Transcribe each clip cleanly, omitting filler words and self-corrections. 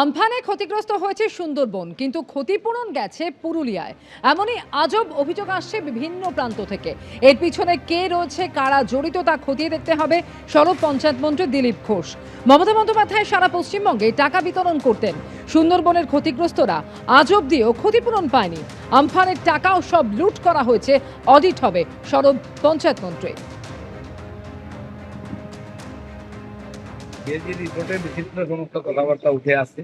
আমফানে ক্ষতিগ্রস্ত হয়েছে সুন্দরবন, কিন্তু ক্ষতিপূরণ গেছে পুরুলিয়ায়। এমনই আজব অভিযোগ আসছে বিভিন্ন প্রান্ত থেকে। এর পিছনে কে রয়েছে, কারা জড়িত, তা খতিয়ে দেখতে হবে। সড়ক পঞ্চায়েত মন্ত্রী দিলীপ ঘোষ। মমতা বন্দ্যোপাধ্যায় সারা পশ্চিমবঙ্গে টাকা বিতরণ করতেন। সুন্দরবনের ক্ষতিগ্রস্তরা আজ অব্দিও ক্ষতিপূরণ পায়নি। আমফানের টাকাও সব লুট করা হয়েছে, অডিট হবে সড়ক পঞ্চায়েত মন্ত্রী। যে রিপোর্টে বিচিত্র সমস্ত কথাবার্তা উঠে আসছে।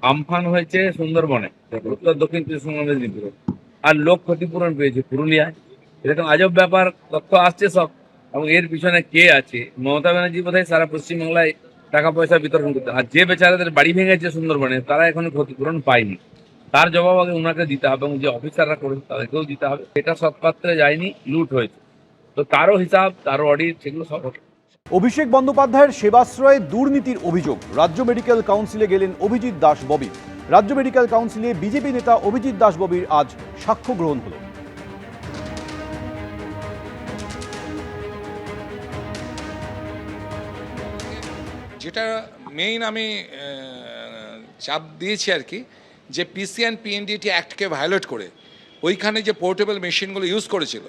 আমফান হয়েছে সুন্দরবনে, উত্তর দক্ষিণ পশ্চিম মেদিনীপুরে, আর লোক ক্ষতিপূরণ পেয়েছে পুরুলিয়ায়। এরকম আজব ব্যাপার তথ্য আসছে সব, এবং এর পিছনে কে আছে? মমতা ব্যানার্জি বোধহয় সারা পশ্চিমবাংলায় টাকা পয়সা বিতরণ করতে, আর যে বেচারাদের বাড়ি ভেঙেছে সুন্দরবনে তারা এখনো ক্ষতিপূরণ পায়নি। তার জবাব আগে ওনাকে দিতে হবে, এবং যে অফিসাররা করেছে তাদেরকেও দিতে হবে। এটা সৎপাত্রে যায়নি, লুট হয়েছে। তো তারও হিসাব, তারও অডিট, সেগুলো সব হবে। অভিষেক বন্দ্যোপাধ্যায়ের সেবাশ্রয়ে দুর্নীতির অভিযোগ। রাজ্য মেডিকেল কাউন্সিলে গেলেন অভিজিৎ দাস ববি। রাজ্য মেডিকেল কাউন্সিলে বিজেপি নেতা অভিজিৎ দাস ববির আজ সাক্ষ্য গ্রহণ হল। যেটা মেইন আমি চাপ দিয়েছি আর কি, যে পিসি অ্যান্ড পিএনডিটি অ্যাক্টকে ভায়োলেট করে ওইখানে যে পোর্টেবল মেশিনগুলো ইউজ করেছিল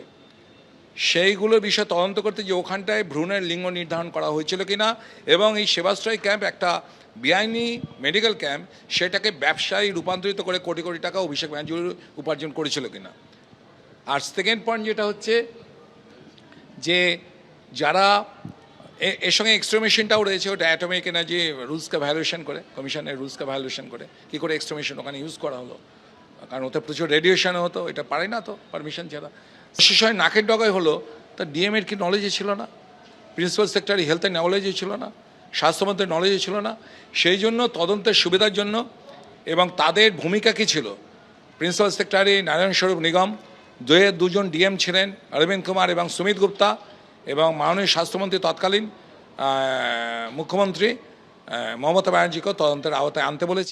সেইগুলোর বিষয়ে তদন্ত করতে, যে ওখানটায় ভ্রূণের লিঙ্গ নির্ধারণ করা হয়েছিল কিনা, এবং এই সেবাশ্রয় ক্যাম্প একটা বেআইনি মেডিকেল ক্যাম্প, সেটাকে ব্যবসায় রূপান্তরিত করে কোটি কোটি টাকা অভিষেক ব্যানার্জি উপার্জন করেছিল কিনা। আর সেকেন্ড পয়েন্ট যেটা হচ্ছে যে যারা এর সঙ্গে এক্সট্রা মেশিনটাও রয়েছে, ওটা অ্যাটমিক এনার্জি রুলসকে ভায়োলেশন করে, কমিশনের রুলসকে ভায়োলেশন করে কী করে এক্সট্রা মেশিন ওখানে ইউজ করা হলো, কারণ ওতে প্রচুর রেডিয়েশন হতো, এটা পারে না তো পারমিশন ছাড়া। বিশেষ হয় নাকের ডগায় হলো, তা ডিএমের কি নলেজে ছিল না, প্রিন্সিপাল সেক্রেটারি হেলথের নলেজে ছিল না, স্বাস্থ্যমন্ত্রীর নলেজে ছিল না। সেই জন্য তদন্তের সুবিধার জন্য এবং তাদের ভূমিকা কী ছিল, প্রিন্সিপাল সেক্রেটারি নারায়ণ স্বরূপ নিগম, দুজন ডিএম ছিলেন, অরবিন্দ কুমার এবং সুমিত গুপ্তা, এবং মাননীয় স্বাস্থ্যমন্ত্রী তৎকালীন মুখ্যমন্ত্রী মমতা ব্যানার্জিকেও তদন্তের আওতায় আনতে বলেছি।